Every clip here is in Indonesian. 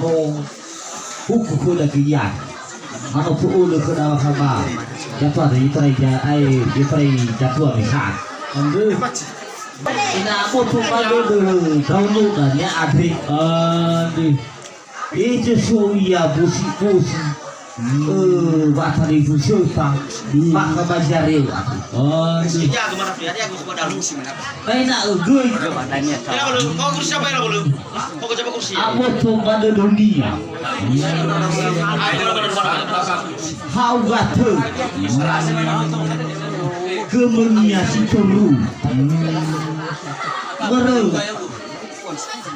Mo huku kuda kiyan. Ano po ulo ko na makaba. Jatuh dari perai ai di perai jatuh misal. Ambil. Inaabot po pa doon download na niya adri. Itu suya busi-busi. Bata di fusilta. Maka bajari. Sejak kemana dia aku suka dalu sih mana. Enak gue. Kau kursi apa ya belum? Kau coba kursi. Abot po pada dunia. How gatu. Kemunya si turu. Baru.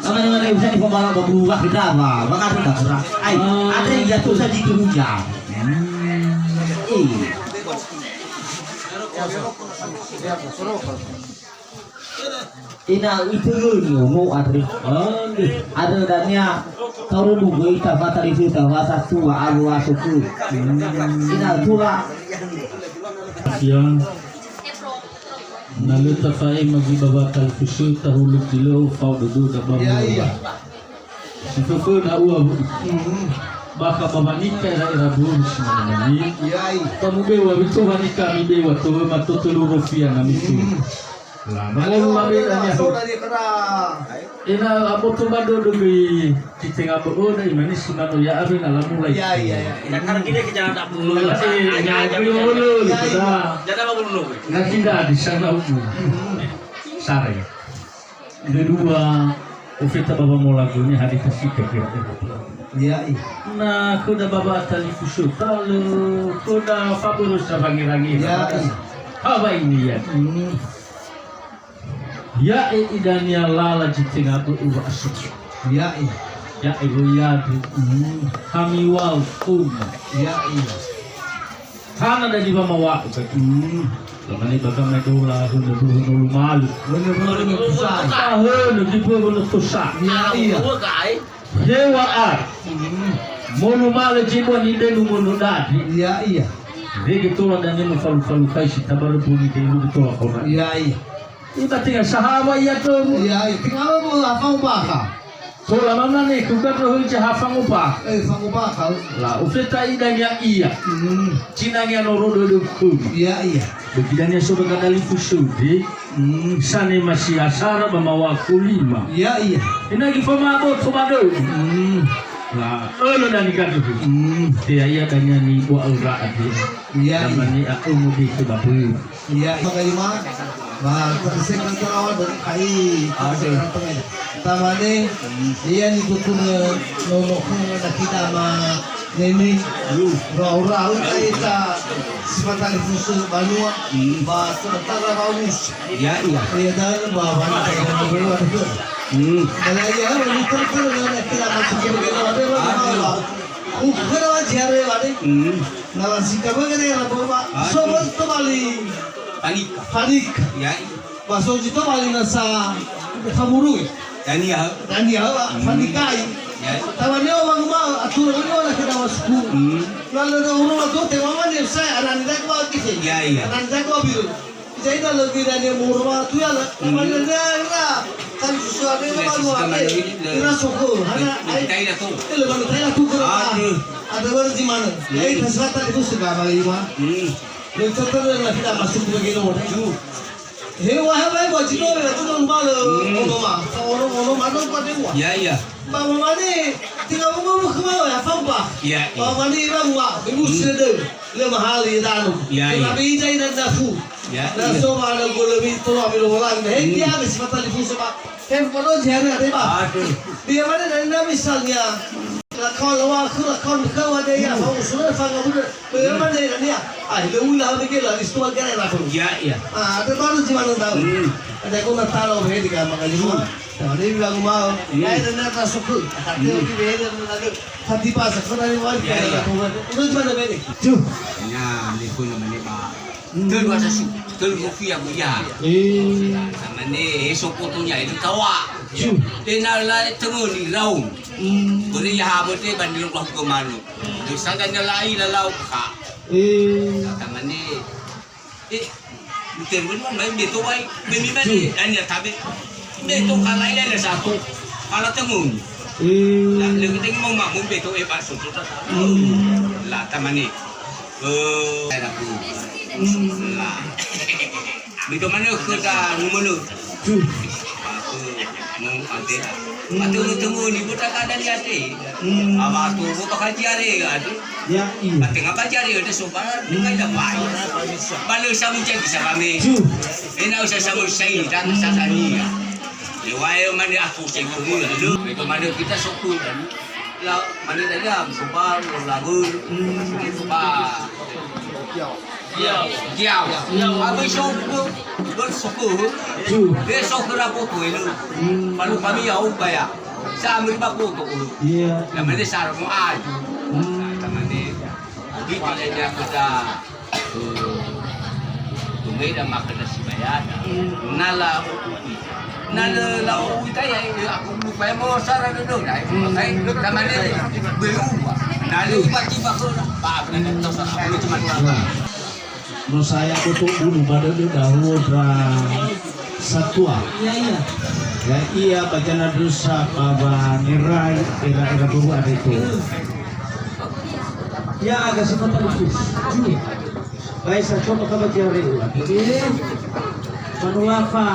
Apa bisa dibawa berubah kita apa? Bakal tidak berat. Ada yang jatuh saja ke hujan. Ina itu mau ada dannya kalau dulu kita batal itu bahasa tua alu asuku. Ina tua. Yang nalu tafai magi babakal fusu tahuluk dilo fau dudu dabam. Situ pun awal baka pamanika era bun sinamani. Kamu bewa bitu manika mi bewa tu matutulu rufia na mitu. Lah mau mabedanya. Ina abo tu bado dugi kita ngabo na imani sunano ya abi na mulai. Ya karena kita ke jalan tak bulu. Dulu sudah. Jangan mau bulu. Nanti dah di sana sare. Kedua, Ufita baba mau lagunya hari kasih kira. Nah, kuda baba tali fusu talu, kuda fabulous rangi-rangi. Apa ini ya? Ya idania lala jitinga tu uwa asuk. Ya ibu ya kami wal kuma. Kana da di mamawa. Lamani baga medola hunu malu. Hunu di hunu tusa. Hewa ar. Monu malu jibo ni denu monu dadi. Rege tola dan nemu falu kai si tabaru puni ke ibu tola kona. Iba tinggal sahabat ya tu. Tinggal mo apa ubah. Tola mana ni kuka roh je hafang upah. Ubah kau. La ufeta idanya iya. Cinanya norodo dukum. Begidanya sobat kadali fusudi. Sane masih asara bamawa kulima. Inagi famabot famado. La olo dan ikatu. Dia iya danya ni wa alra adi. Namani aku mudi ke babu. Magalima. Teruskan kalau dari kai. Tamane dia ni bukan noloknya nak kita ma neni rau kita sifat alifusu banua ba tentara kaunus dia dah bawa kita berbuat kalau dia orang itu nak kita masuk ke dalam ada ukara jare wade nama sikap begini apa sobat tu bali panik masuk itu bali nasa kamuru Dania panikai. Tawannya orang mau aturan ni orang kita masuk. Lalu orang tu tengok mana saya anak kita kau kisah. Anak kita kau biru. Jadi dah lagi Dania murah tu ya lah. Mana dia kan sesuatu ni mana kita suku. Anak saya tu. Lepas saya tu kerana ada orang di mana. Jadi sesuatu itu segala macam. Lalu setelah kita masuk begini orang tu. Hewa buat cino ni tu orang malu orang mana kau tengok. Bapa mana tinggal bapa kemana ya fampa. Bapa mana orang mak ibu sedar lemah hal itu. Tapi ijai dan dafu. Naso mana gua lebih tu ambil orang ni. Dia mesti patah lipu sebab. Pada jari ada bah. Dia mana dan misalnya. Kalau kau ada ya, kau sudah faham apa? Bagaimana dia ni? Lewu lah begini lah, istilah kena lah. Ada baru zaman tahu. Ada kau nak tahu begini kan, makanya semua. Jadi bilang mau, ada nak tasuk. Hati orang begini lagi. Hati pas, kau ni wajib. Itu mana begini? Tuh. Ya, lekun mana pak. Terus ada su, terus rupiah buaya. Sama ni esok fotonya itu tawa. Dia nak tengok ni raung. Boleh ya boleh banding keluar ke mana. Disangkanya lain lalau kak. Sama ni. Betul betul main betul baik. Bemi mana? Anya tapi betul kalau lain ada satu. Kalau tengok. Lagi tengok mak mumbe tu pak susu tak. Lah taman ni. Saya aku. Lah. Begitu mana kerja mana? Mau ante. Ante tunggu ni buta kada ni ate. Apa tu buta kaji are ade. Ya iya. Ate ngapa jari ada sopan dengan dapat. Bala samu jadi sabame. Ena usah samu sai dan sasani. Lewai mana aku cekul dulu. Begitu mana kita sokul dan lah mana dah sopan lagu. Sopan. Giau. Abi sokul bersokul. Besok kerapot tu itu. Malu kami jauh bayar. Saya ambil bako tu. Iya. Kami ni sarung aju. Kami ni kita aja kita. Tunggu dah makan nasi bayar. Nala lau kita ya aku lupa mau sarang dulu dah. Makanya kami ni belum. Nala tiba-tiba ke pak nak tahu sarang. Cuma Menurut saya untuk dulu pada dahulu satwa. Iya. Ya iya bacaan dosa baba nirai era baru ada itu. Ya agak sempat lupus. Baik saya coba kabar jari ulang. Manuafa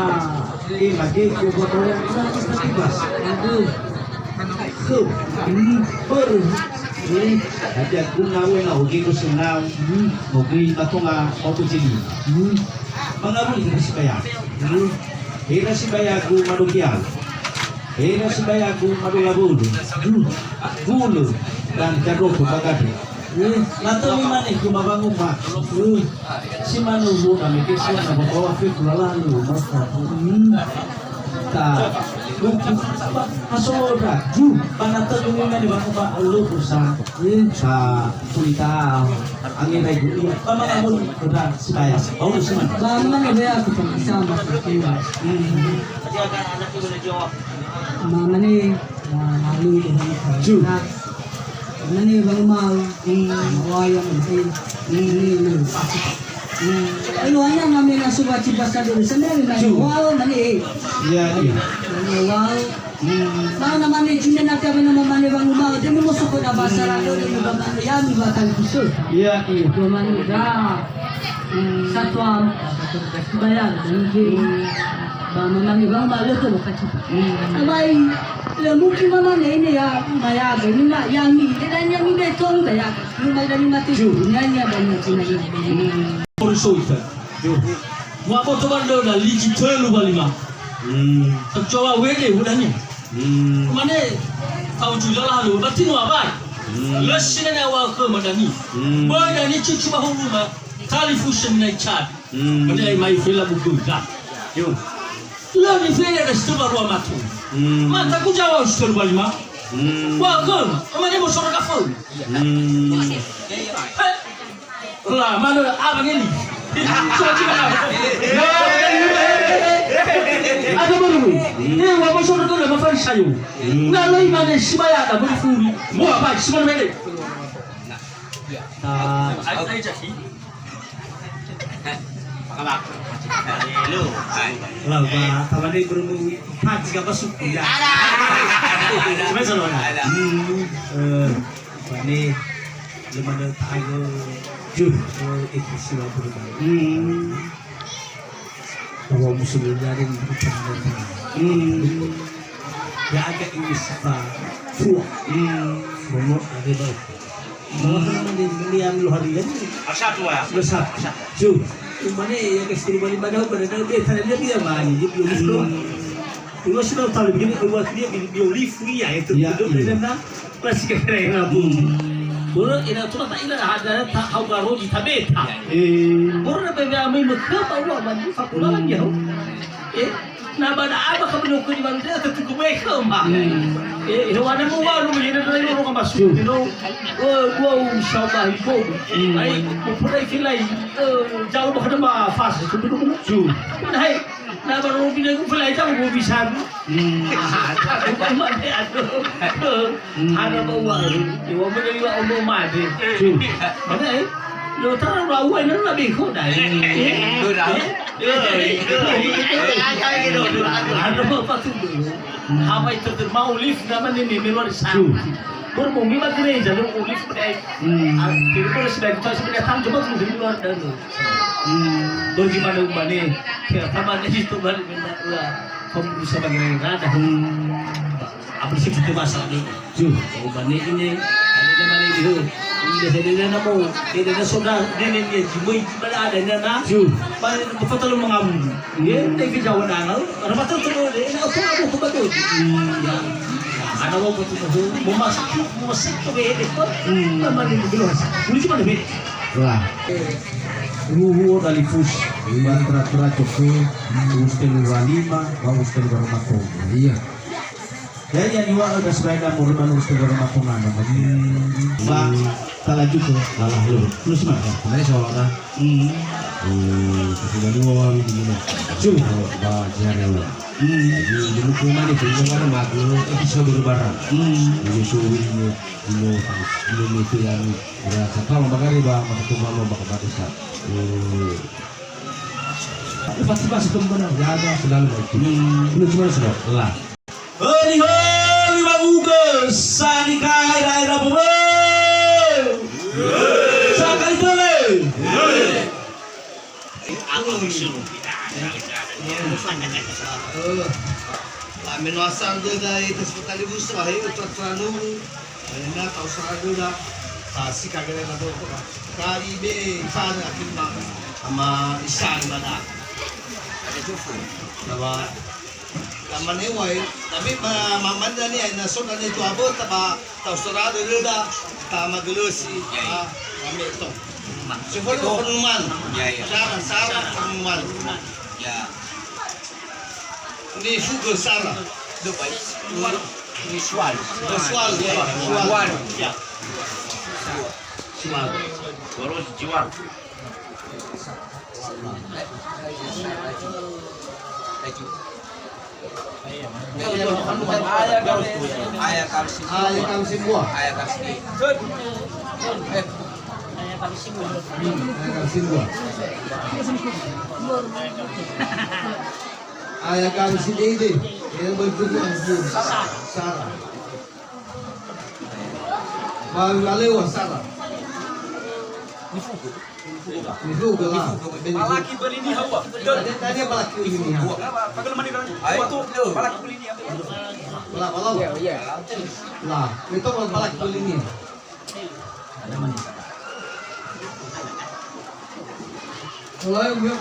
lagi buat orang yang bebas. Aduh. Baru. Ada guna wena ugi ko sinau. Ugi atunga opportunity. Mangabul kita sibaya. Hira sibaya gu madukial. Hira sibaya gu madulabul. Gulu dan jadok bagadi. Lato mimane kumabangun mak. Si manubu kami kisah na bawa fikra lalu maka. Ta asoda ju panata dumingan di bangku pak lu pusat sa kulita angin lagi iya pamangamun udah sebaya oh seman Bagaimana dia aku sama seperti mama ni lalu dengan ju mana bang mau wayang ini Ilo hanya kami na suka cipasa dulu sendiri na wow mani iya iya wow Mau naman ni Junior na kami naman mani bang mau demi mo suko na basa lalo demi bang yami bakal kusur iya iya Tuman da satwa bayan mungkin bang mani bang malo to bakal abay mungkin mama ini ya maya ini mak yang ni dan yang ni betul ya rumah dari mati nyanyi banyak nyanyi Porsoita. Mo ako to bando na liji telu balima. Coba wege udahnya. Mane tahu juga lah lu, berarti nu apa? Lesine na wa ke madani. Boy dani cici bahulu ma. Kali fusion na chat. Mane mai fela buku ka. Yo. Lo ni fela da stuba ruwa matu. Mata ku jawa stuba balima. Wa ke, mane mo sora ka fo. Lah, mana abang ini? Ada baru ni. Wabah suruh tu nama Faris sayu. Nalai mana sibaya ada berfuri. Mau apa? Semua mana? Saya jadi. Pakabak. Hello. lah ba tabane bermu pagi ka masuk ya ada betul ada ini lemana tayo juh itu sila berubah bahwa musuh dari ya agak ini siapa tua momok ada bau bahwa di yang lu hari ini Asal tua besar juh mana yang kesini balik pada dia tanya dia mana dia belum itu sudah tahu begini keluar dia lift ya itu itu na plastik keren abu Boro ina tuna ta ina hada ta hawgaro di tabeta boro na bebe amai makapa wa mandi fakula lagi ho na bada aba kabno ko di bande ta tuku be kamba wana mo wa no yene na ro ka masu no wo shaba ipo ai ko pura filai jauh bakada ma fas ko du ko hai na baro bina ko filai ta ko bisa ada bawa iwa mo ni wa mo ma de mana lo ta ra wa na na bi ko dai do da ada apa tu Hamay terima ulif naman ini meluar sa. Bermumi magreja lo ulif pada. Kiri ko sudah itu sudah tang coba tu di luar dan. Bagaimana umane? Kaya tama na dito balik na kamu bisa bagaimana ada. Apa sih itu masalah ni? Umane ini ada mana itu? Hindi sa na mo, hindi na sobrang dinin niya, jimoy, ada na na, paano napatulong mga yan, naibigawan na nga, para matutulong, nakapagawa ko ba ito? Ano mo po ito? Mumasak ito ba ito? Naman yung bilos. Muli si Manabit. Wah. Ruho dalifus, Mantra-tra coko, usted lima, usted bermakong. iya. Kaya yan iwa agak sebaiknya murman usted bermakong ano. Ba, talaju ko. Alah lu, lu semua. Kemarin soal ka. Kasi ganuwa kami dito. Ba, jangan ya. Jadi dulu ko man ito yung ano maglo episode berbarang. Yung suwi mo itu yang ya kapal bagari ba makatuma mo baka batisa. Pasti masih kemana? Jaga selalu baik. Lu cuma sudah lah. Hei hei bagus, sani kai daerah bubur. Sakali tole. Aku misuruh. Amin wasang dia dari tersekali busra hai utranu. Ayana tau sarado da. Kasi kagale na do ko. Kari be sana akin ma ama isan bada. Nawa kamane wai tapi mamanda ni ay nason ani tu abot taba tau sarado da tama gelusi kami to. Sifat penuman. Ya. Sarah penuman. Ya. Ni fugo Sarah. Dubai. Visual. Visual ya. Visual. Ya. Visual. Baru jiwal. Ayah kamsi buah. Ayah kamsi buah. Ayah kamsi ide. Yang bertujuan Sarah. Baru lewat Sarah. Nifugo lah. Palaki beli ni hawa. Tadi palaki ini. Pagal mani kan. Waktu Palaki beli ni. Walau. Lah, itu palaki ini. Kalau yang biar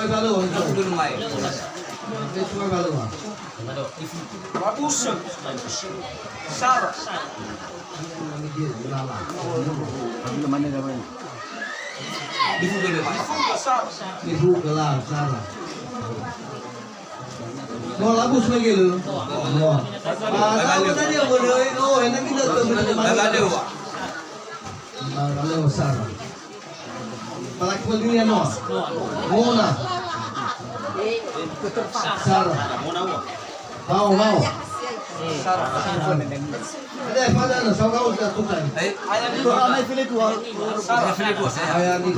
balu, aku belum main. dia cuma balu. Bagus. Sarah. Difugo dulu, Pak. Nifugo lah, Sarah. Mau labus lagi lu? Mau. Apa tadi yang boleh? Oh, enak kita tuh. Lalu, Pak. Lalu Sarah. Palaki ini ano? Mona. Sarah. Mau. Ada pada na sa kau sa tutan. Ayah ni Ramai pilih dua. Sarah Filippo, saya. Ayah ni.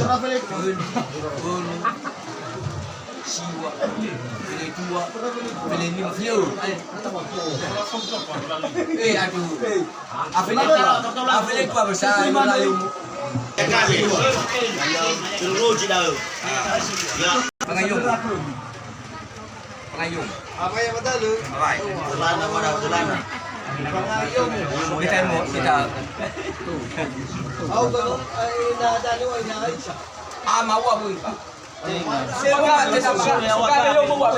Siwa. Pilih dua. Pilih lima. Aduh. Apa besar lalu. Pengayung. Apa yang betul lu? Alright. Delana. Pangayong. Kita. Au kalau nadalo ay naayos. Mau apa Pak? Sewa tidak suka yung bawa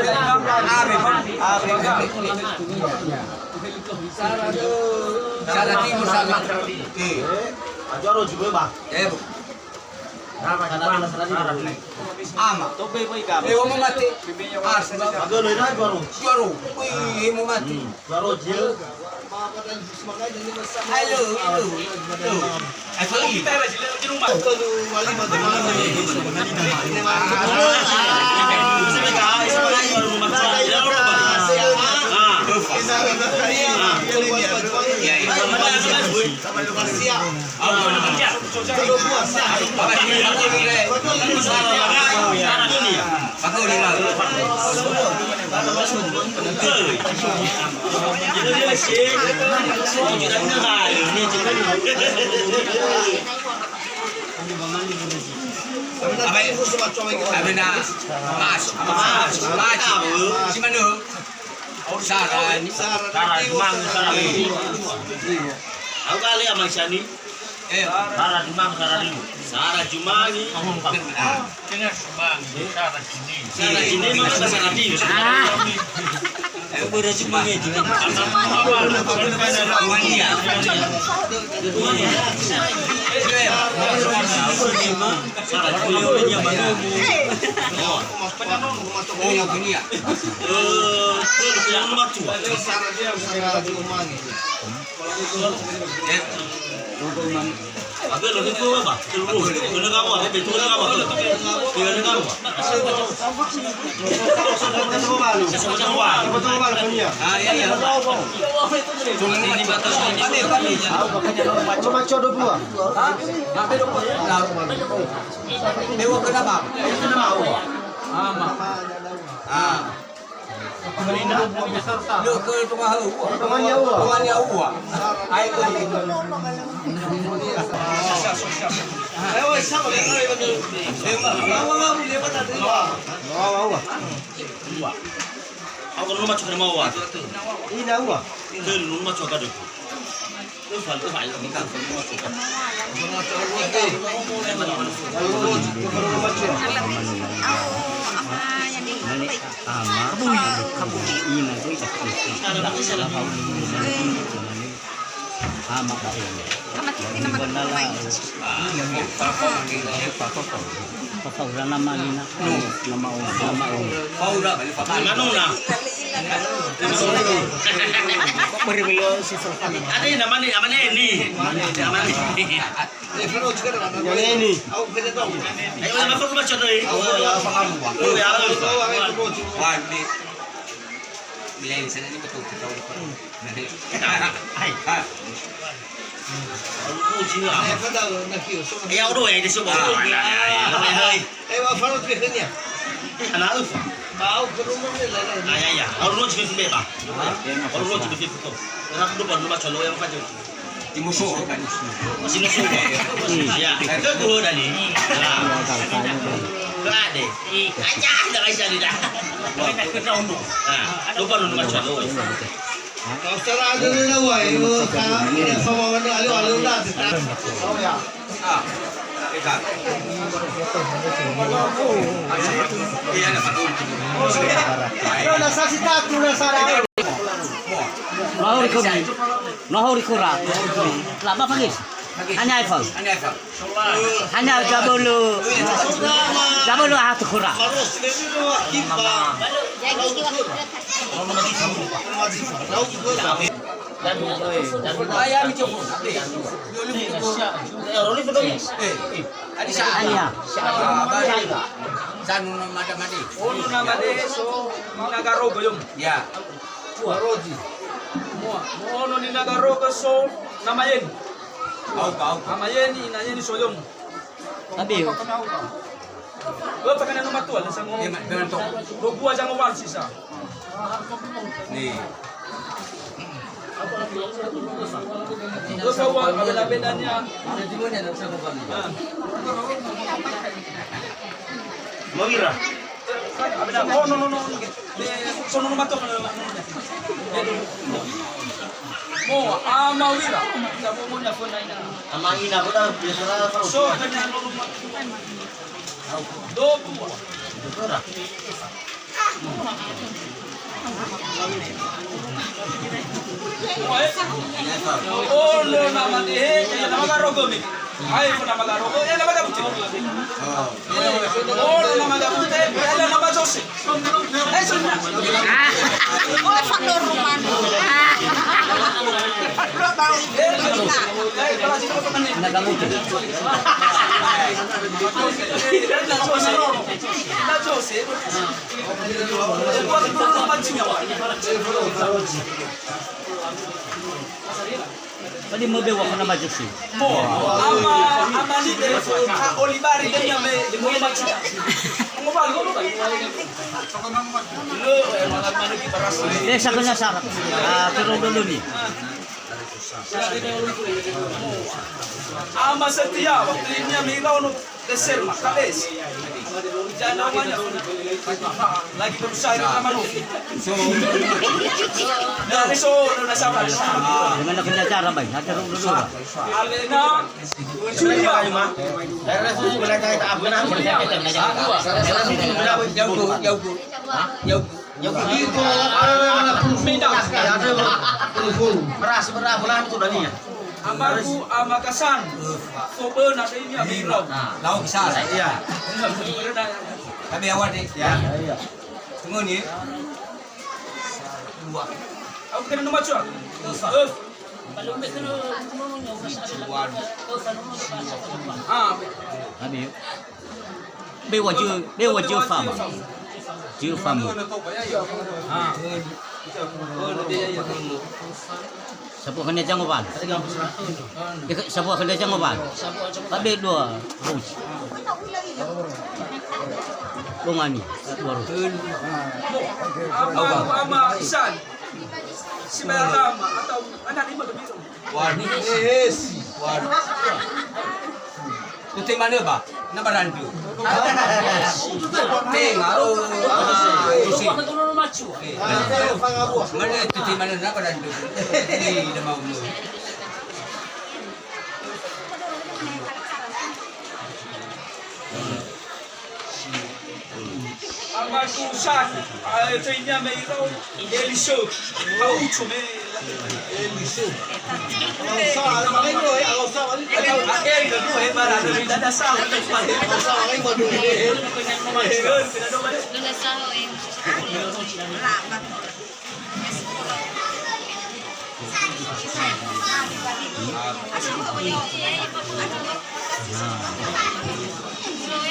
Sarah timur sama. Ajaro juga ba. Bu. Ama. Tope boy ka. Mau mati. Agalo ina jaro. Jaro. Mau mati. Jaro jil. Halo. Asal kita di rumah. Aku kali sama Sani. Sarah Jumang, Sarah Rimu. Sarah Jumangi. Sarah Jini mana ke Sarah Rimu? Aku baru Jumangi juga. Aku lo itu apa? Telur kamu apa? Betul kamu apa? Betul kamu. Aku lu macam mana mau? Ini aku. Lu macam apa tu? Lu falta file ni kan semua tu. Ada namanya ini. Kau sekarang ada ni lawa, ibu sekarang ini sama mana alu dah. Nahori kura. Lama pagi. Hanya iPhone. Hanya jabulu. Jabulu hatu kura. Ya. Ono ni nagaro ka so namayen. Namayen ni nayen ni soyong. Abi. Lo pakai nama tuan sa mo. Lo buat jangan wan sisa. Ni. Lo kawan ada bedanya. Mau kira? Oh no. Sono nama tuan. Mo amawira. Kamu mo na phone na ina. Amangin aku dah biasa lah. So kanya do buat. Oh no nama dia nama karo gomi. Ay, po na mag-aroko. Eh, na mag-abute. Oh, na mag-abute. Ay, na mag-jose. Ay, so na. Oh, faktor Roman. Nagamot. Pwede mo bewa ko na majusi. Ama líder Olivari ganyan may mga magsiya. Ang bago ba? Lo, mga manuki para sa. Sa kanya sarap. Pero dulo ni. Ama setia, waktu ini may ikaw no deser makales. Diyan naman niya. Lagi berusaha na manok. So, Dari so, nasama. Dengan nak kena cara baik. Ada dulo. Alena, Julia. Dito, ano Amaku amakasan. Sobe na sa inyo may ikaw. lau bisa saya. Iya. Tapi awal deh. Ya. Tunggu nih. Ako kena nama cuak. Abi. Bewa je fam. Je fam. Siapa kena jangan obat? Siapa kena jangan obat? Tapi dua rus. Bungani dua rus. Ama isan. Si Merama atau anak lima begitu. Tuti mana ba? Na barandu. Tengaro. Mana tuti mana na barandu. Ni dah mau. Amaku san. Sa inyo may ikaw. Eliso. Kaucho may.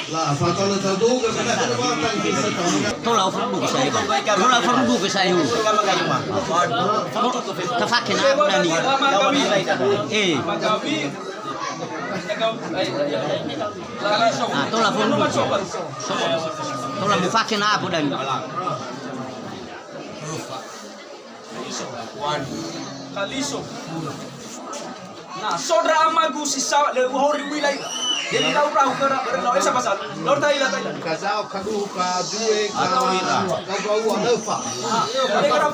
Lah, fatto la traduca, che la volta che sta con. Tolong fardu ke saya, Bang. Tolong fardu ke saya. Tafakin aku dah ni. Magabi. Tolong fardu. Tolong mufakin aku dah ni. Kaliso. Nah, saudara amagu si sa le hori wilai. Jadi lau rau kera lau esa pasal. Lau tai la tai. Casal, cadu, ca due, ca gua lefa. Ada kera.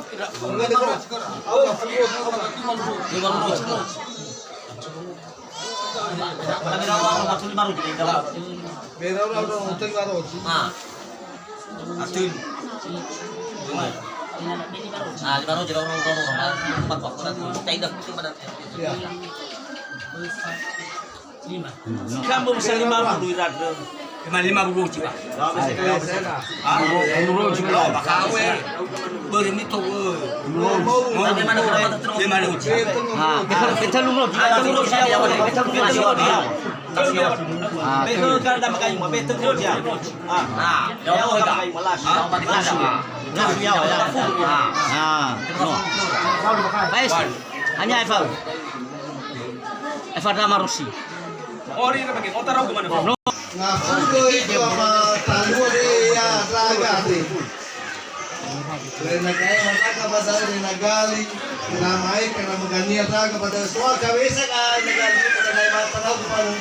Pero no tengo a dos. Atun. Baru jadi orang empat waktu nanti tidak pada. Ya. Kamu bisa 50 irat. 50 jiwa. Lo bakawe. Bermi to. Mau di mana di mana uji. Kita lu dia boleh. Kita lu dia. Betul kan dah makan mau betul dia. Ya dah makan malas. Baik. Hanya Evan. Evan Ramarusi. Ori na bagi. Otar aku mana? Ngapundo itu apa talu ya raga deh. Karena kaya mata pada renagali, ramai karena mengania raga pada soal kawesa kan negali pada naik mata tahu pada. Oh,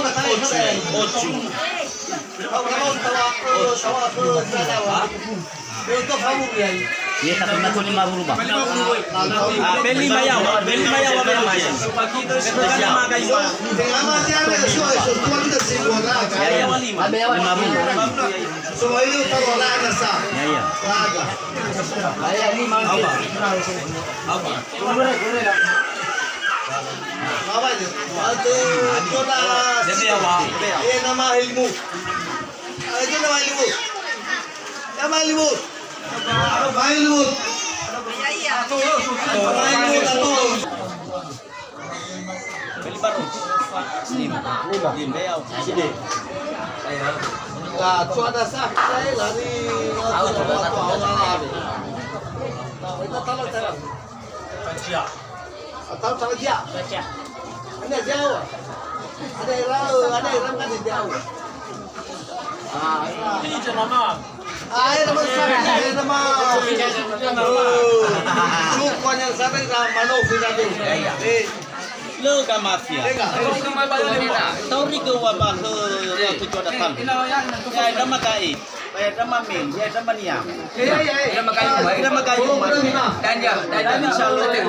kata ochu. Oh, kamu tahu tahu itu kamu ya. Dia tak pernah tu 50 bang. Beli mayau beli mayau. Betul kan makan ibu. Dengan macam ada so tuan kita sibuk raga. Ya 50. Semua itu tahu raga sah. Ya. Raga. Ayah ni mana? Apa itu? nama ilmu. Itu nama ilmu. Nama ilmu. Nama ilmu. Beli baru. Sim. Sim beo. Sini. Là cuaca sah saya lari atau cara dia ada jauh ada yang kan jauh Ini nama. nama suku yang sampai mano kita tu Lu ka mafia. Tau ri ke wa ba ke tu datang. Ya nama kai. Ya nama min, ya nama niam. Nama kayu. Dan insyaallah tu.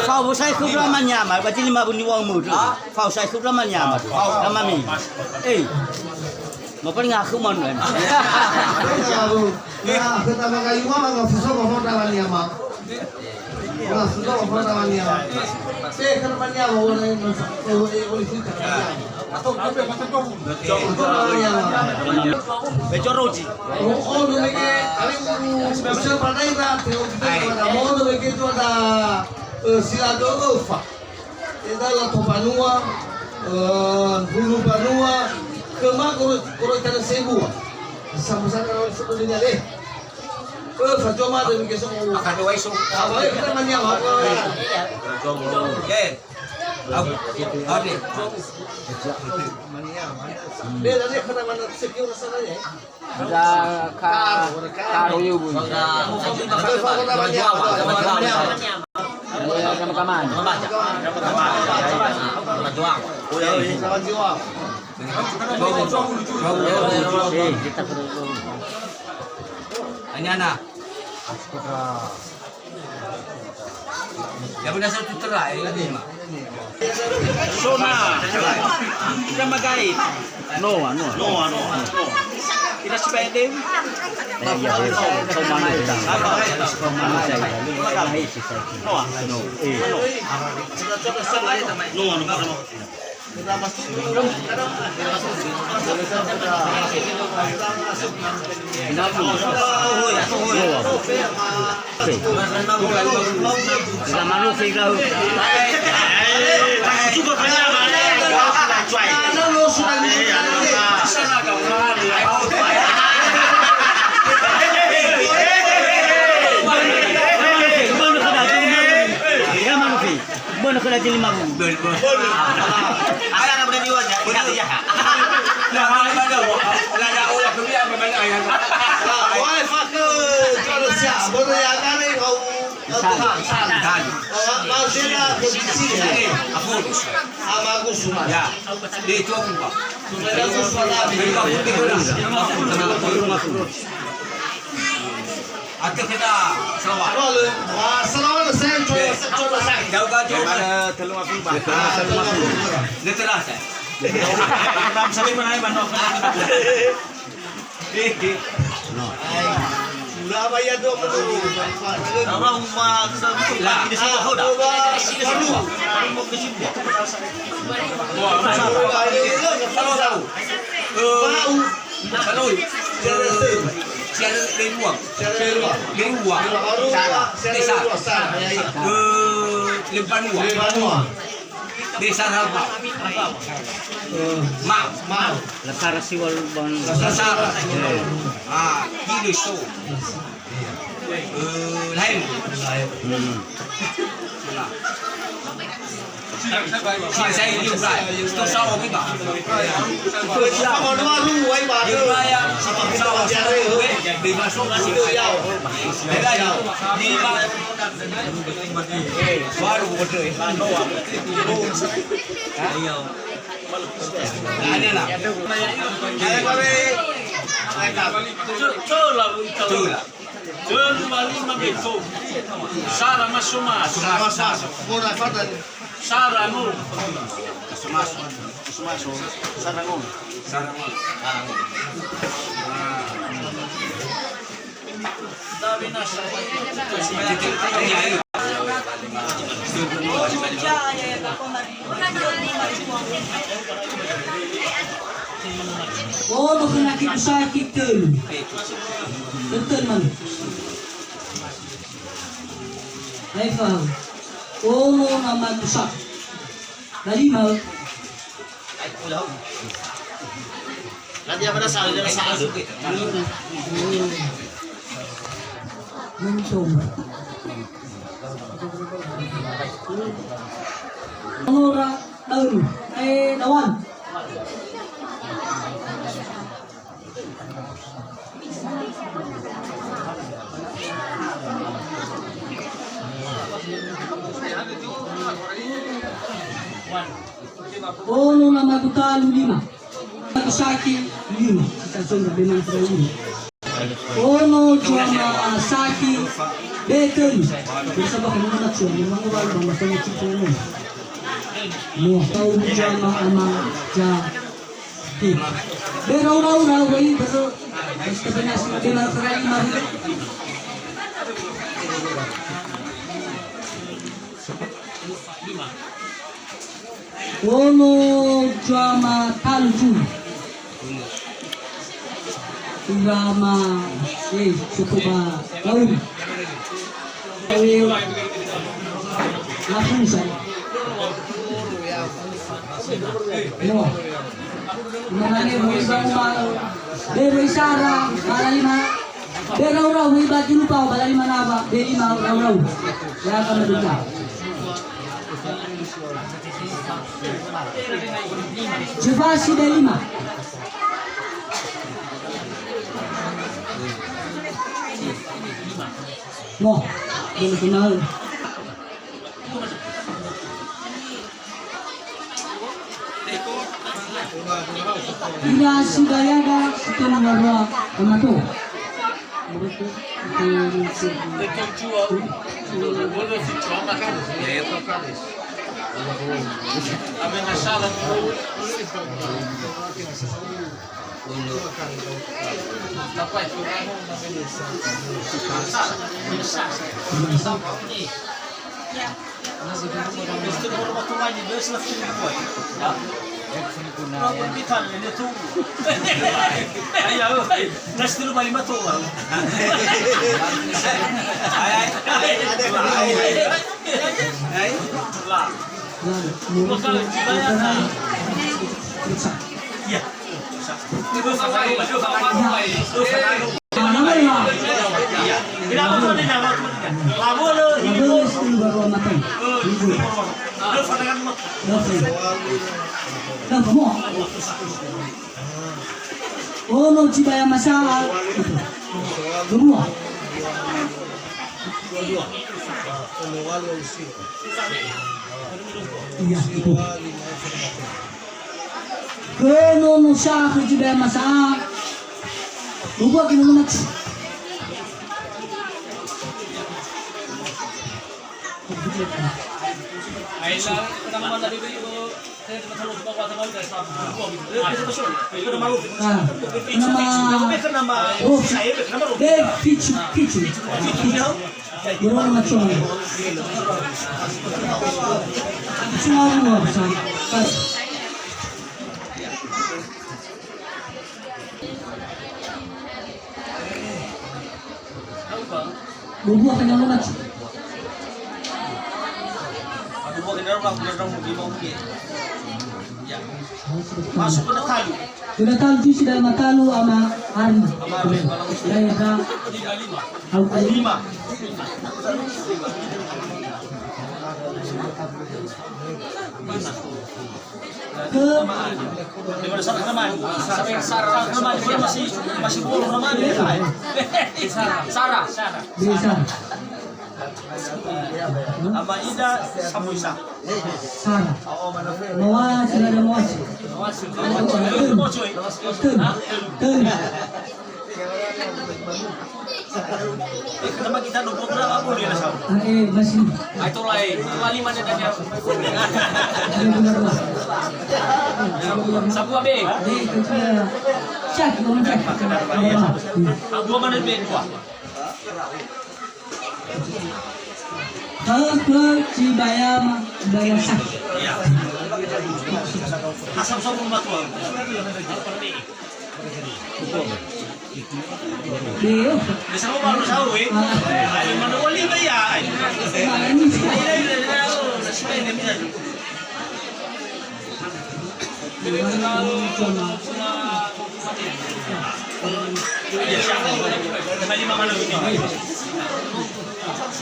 Phao sai khúc ra mà nhà mà chỉ lima bunyi uang muda. Phao sai khúc ra mà nhà mà. Lama mi. Mau pergi ngaku mana? Pertama kali mama ngafusuk ngomong dengan dia mama. Ngafusuk ngomong dengan dia. Saya kan mana orang polisi kan. Atau kita macam tu. Bejo roji. Oh, dulu ke, kali usia pada ini ada mau dulu ke itu ada silaga apa? Itu adalah Topanua, Hulu Panua, kemana kalau kita sebu, sama-sama kalau sebenarnya deh. Fajoma dulu ke semua. Akan dua isu. Apa kita mana yang apa? Okay. Ada. Dia tadi kena mana sekian rasanya? Karuyu bun. Kita perlu. Ini anak. Ya benar satu terai lagi mak. Sona. Kita magai. No. Kita sepede. Ya, kau mana kita? Kau mana saya? Kita malu kita. Juga kaya mana? Cuai. Sana kau Mana kena jadi lima ribu? Ada nak benda jual je. Ada orang kerja memang ayah. Wah, fakir jual siapa? Boleh yang kami kau san. Mau sila kecil. Aku semua. Ya. Dia itu aku pak. Aku semua. Akhir kita Sarawak. Sarawak saya coba saya. Jauh kan? Ada telur api pak. Dia teras. Tam sabi mana ay manok. Sudah bayar tu menurut. Orang sabi lah di sini kau dah. Kalau siapa dari luar, desa, Lempanua, desa apa? Mau, Lekar siwal bang. Lasar, kilo itu, lain. Saya ini berai, itu sawah kita. Kalau nama lu, why baru? Sawah di masuk itu jauh. Di baru betul. Ada lah. Coba. Sara masumas. Sara mo. Sumaso, Sarangon. Sarangon. Dami na siya. Oh, baka nakikisakit tul. Betul man. Ay faham. Oh, nama tusak. Dari mau. Nanti apa dah salah dia salah. Mentum. Orang tahu. Lawan. Oh, nama Butalu 5. Saki 5. Kita coba memang terlalu. Oh, cuma Saki Betul. Bisa pakai mana cuy? Memang orang bangga sama cipu ni. Mau tahu cuma ama ja. Berau-rau ini betul. Sebenarnya benar sekali mah. Ono drama Tanju drama cukup laut langsung saya no mana ni bukan Dewi Sarah Balalima Berau-rau iba lupa Balalima napa Belima rau-rau ya akan berita Jevasi Belima no belum kenal Ina Sidayaga Sitanwarwa Amato Oh, no Cibaya masalah. Dua. Iya, itu. Keno no siya Cibaya masalah. Dua kilometer. Masuk ke Talu. Sudah tahu sih sudah matalu sama hari. Saya tahu 5. Ke Daripada Sarah Raman. Sarah Raman masih bolong Raman. Sarah. bisa. Ama Ida Samuisa. Sarah. Mawas sudah ada mawas. Mocoy. Ten. Kenapa kita 20 berapa boleh lah sama? Masih. Itu lain. 5 dia tanya. Ada benar lah. Sabu abe. Cek, ngomong cek. Dua mana be dua. Ke Cibaya sak. Ya. Asam sopo matua. Dia. Bisa mo baru tahu Ay mana wali ba ya?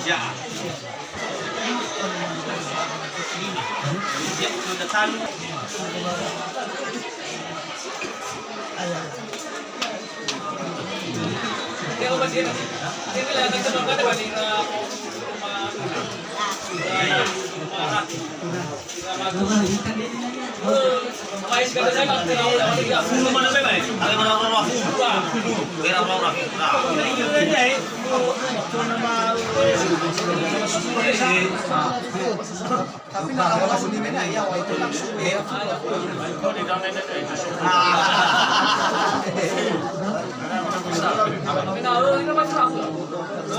Ya. Ya, sudah tahu. Dia ko ba sila? Dia kailangan nagtanong ka diba ni mais ka sa mga fulo man ba ba? Ang mga mga fulo. Pero mga Tapi nakawala sa nimen ay yaw ito lang suwe.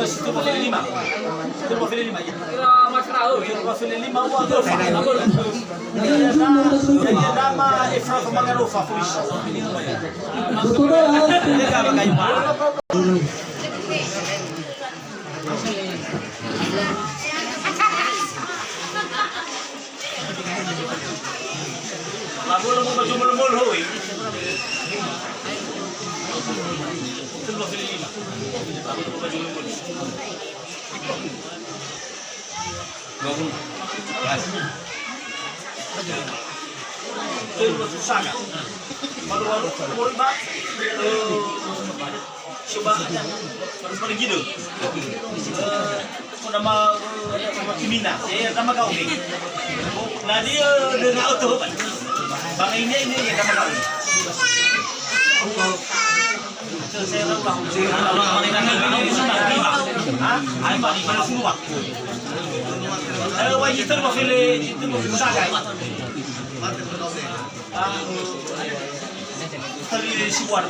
Itu mau pilih 5. Itu mau pilih 5 ya. Kira makrao, itu mau pilih 5 uang. Ya nama Efra Mangarufa Fulis. Lagu mau baju mul-mul hoi. Itu mau pilih 5. Lagu mau baju mul-mul. Bangun. Itu susah kan? Malu-malu umur ba? Coba harus pergi gitu. Nama Kimina, nama kau ni. Nah dia dengan auto kan. Bang ini yang nama kau. Saya tahu. Ay bani mana semua. Wah itu mau pilih sagai. Tadi si buat.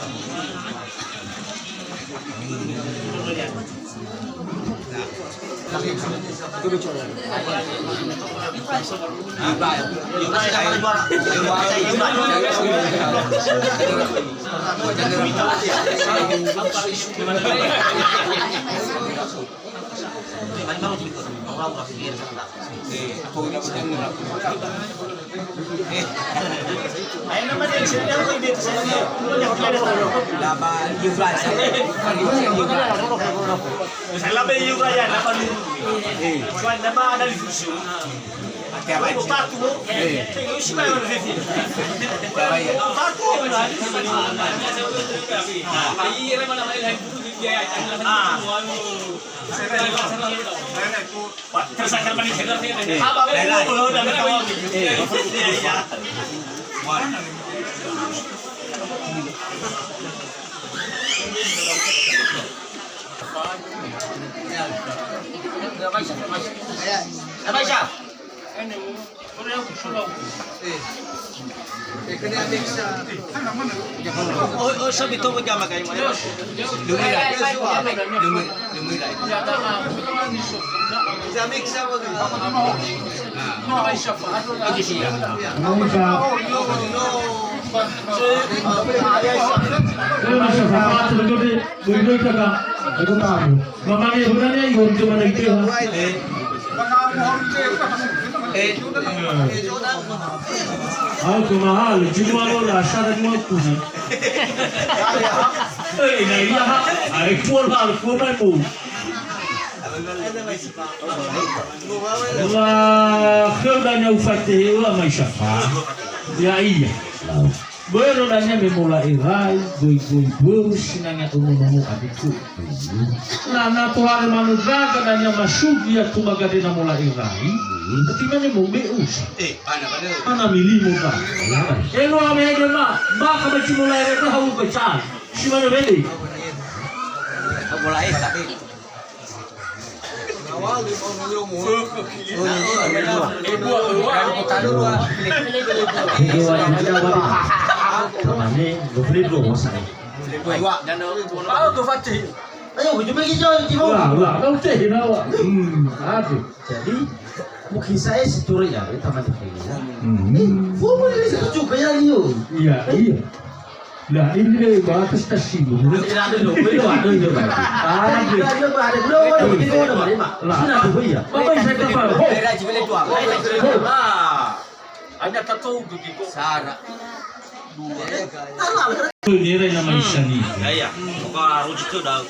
Oh, sabi to mo jama kayo mo. Aku mahal, cuma lo rasa dan mau punya. Nah iya, aku mai pun. Wah, kerjanya ufate, wah mai siapa? Ya iya. Baru nanya memulai rai, goi sinangnya umum adikku. Nah Tuhan manusia katanya masuk dia tu bagade na mulai rai. Tapi mana mau beus? Mana milih muka? Elo ame aja mah, baka baca mulai rai tu hawu baca. Si mana beli? Mulai tapi Ayo, cuma gitu lah, kau cek nawa. Jadi mungkin saya seturi ya, taman ini. Formal ini setuju kayak dia. Iya. Lah ini dia batas kasih. Ada loh, ada itu. Ada belum Lah, tuh ya. Bapak saya tahu. Hanya tahu begitu. Sarah. Ini nama Isani. Ya, kau harus itu dah.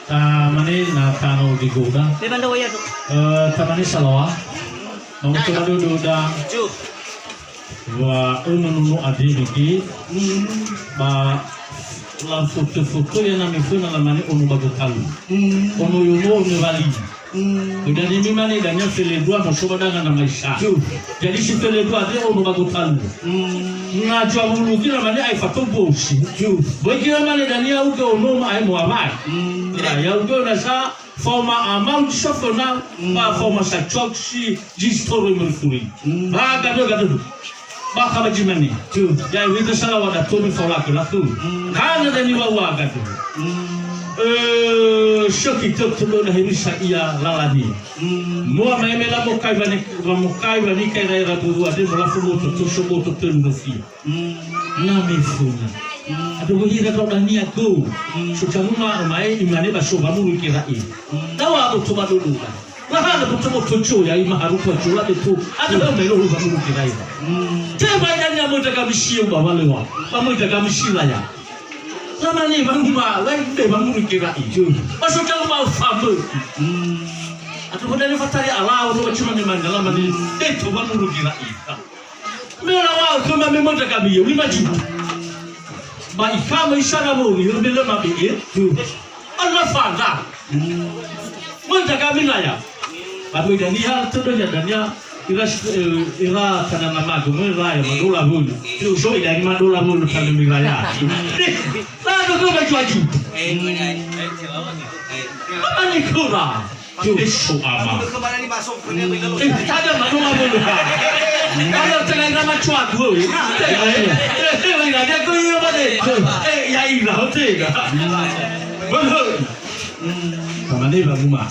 Tamani na tano di goda. Memang dah tu. Tamani salawa. Nung tulado doda. Wa ununu adi bigi. Ba la foto ya na mifuna la mani unu bagotalu. Unu yumo unu vali. Dan ini mana danya fele dua masuk dengan nama Isha. Jadi si fele dua dia unu bagotalu. Ngajua mulu kira mana ai fato bosi. Bagi mana dania uga unu ai muamai. Ya uga nasa forma amal sofona ba forma sa choksi jistoro merkuri. Ba gado. Ba kaba jimani. Ya itu salah wada tomi folak latu. Kana dani wawa gado. Shoki tulo na hirisa iya lalani. Moa maemela mokai bani kai ra buru ade mola fumo to shobo to telu fi. Na me funa. Ado hira to dani aku. Sukamuma mai imane ba shoba muru kirai. Dawa to ba dulu. Lah ada to cho ya ima haru to chula de to. Ado me lo ba muru kirai. Te ba dani mo daga bishio ba walewa. Ba mo daga bishila ya. Lama ni banguma, lain deh bangun kira itu. Masuk dalam mau famu. Atau pada ni fatari Allah, orang cuma ni mana lama ni, itu bangun kira itu. Melawan cuma memang tak kami, 5 juta. Baik kami sana mau ni, lebih lama begini. Allah faham. Mana kami naya. Tapi dari hal tu dia ira kana nama gumu raya madola bulu itu so dari madola bulu kana miraya lalu kau baju apa ni kura itu ama ada madola bulu kalau tengah nama cuak bulu dia kau ini apa deh ya ira hotel betul sama ni banguma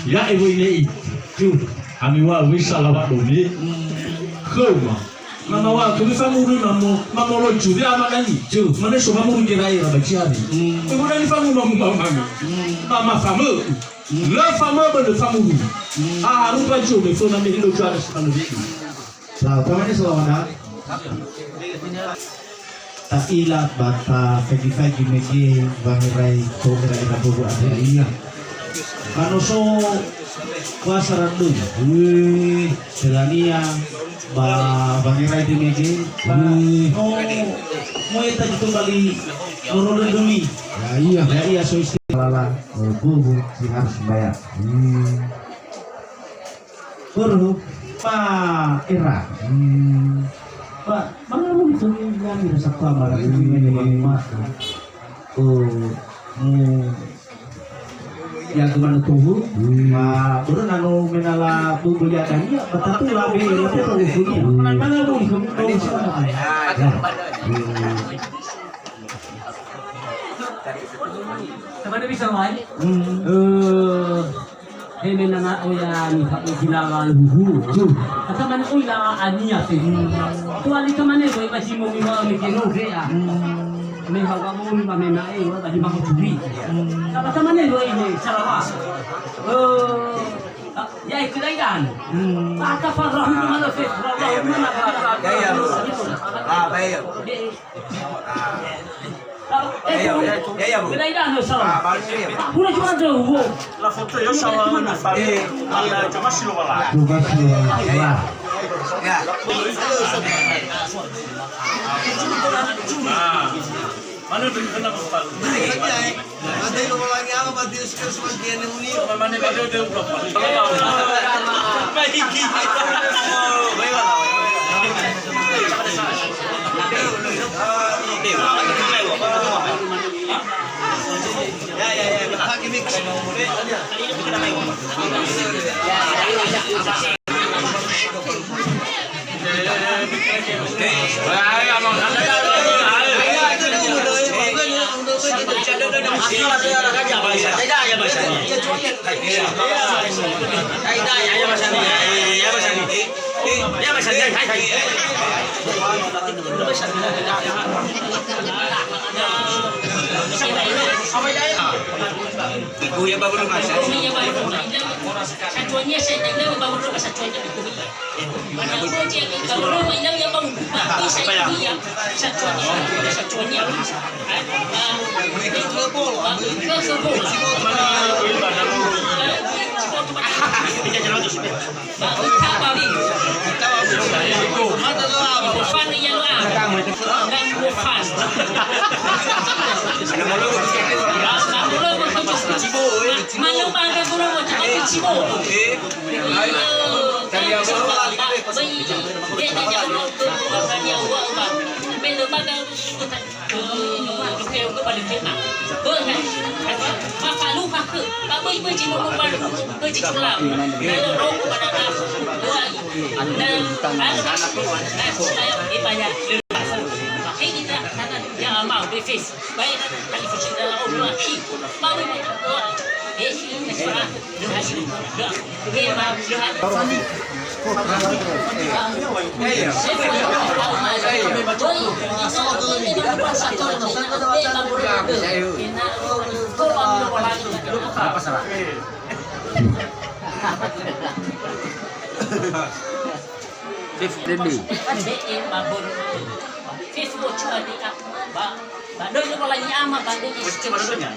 ya ibu ini itu Amiwa wisa lawa doni, koma. Mama wa kubifa muru mamo lo juri ama nani, mana so mamo kira ira baciari. Ibu nani famu mama. Mama famu, la famu bende famu. Rupa jo me fona me hilo jara sepanu biki. Nah, kami selamat. Takila bata pagi-pagi megi bangirai kobra ina bubu adanya. Kanoso kuasa randu, selania, bangirai di megi, mau itu kembali orang demi. Ya iya so istilah bubu harus bayar. Guru Pak Ira, Pak, mana lu itu yang satu amalan ini memang ya kemana tuh? Baru nano menala tubuh dia tadi, betul lebih lebih mana lu itu? Kemana bisa main? Menana oya ni pak gila luhu. Kata mana oya ania sih. Tuali kemana boy masih mau mikir ya. Memang kamu mana bagi mau curi. Kata mana boy ini salah. Ya itu lagi kan. Kata farah mana sih? Ya. Baik. Pura cuma jauh. La foto yo sama na family. Ala cuma silo wala. Ya. Mana tu kena pasal. Ada yang lagi apa mati sekarang semakin ini. Mana ada dia berapa? Baik. Baik. Kuya baru rumah saya. Satuannya saya tidak bangun rumah satuannya itu. Mana projek kalau rumah ini yang bangun tapi saya dia satuannya. Itu bola. Itu bola. Malam pada pulau macam cibo. Đôi nó là nhà mà bạn đây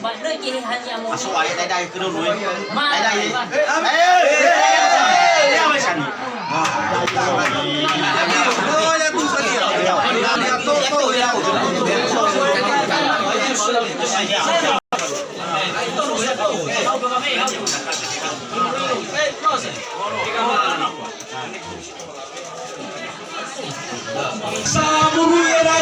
bạn đây kia hay nhà một số ai tại đây cứ đâu nuôi tại đây Saburu era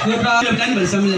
Kita akan bersama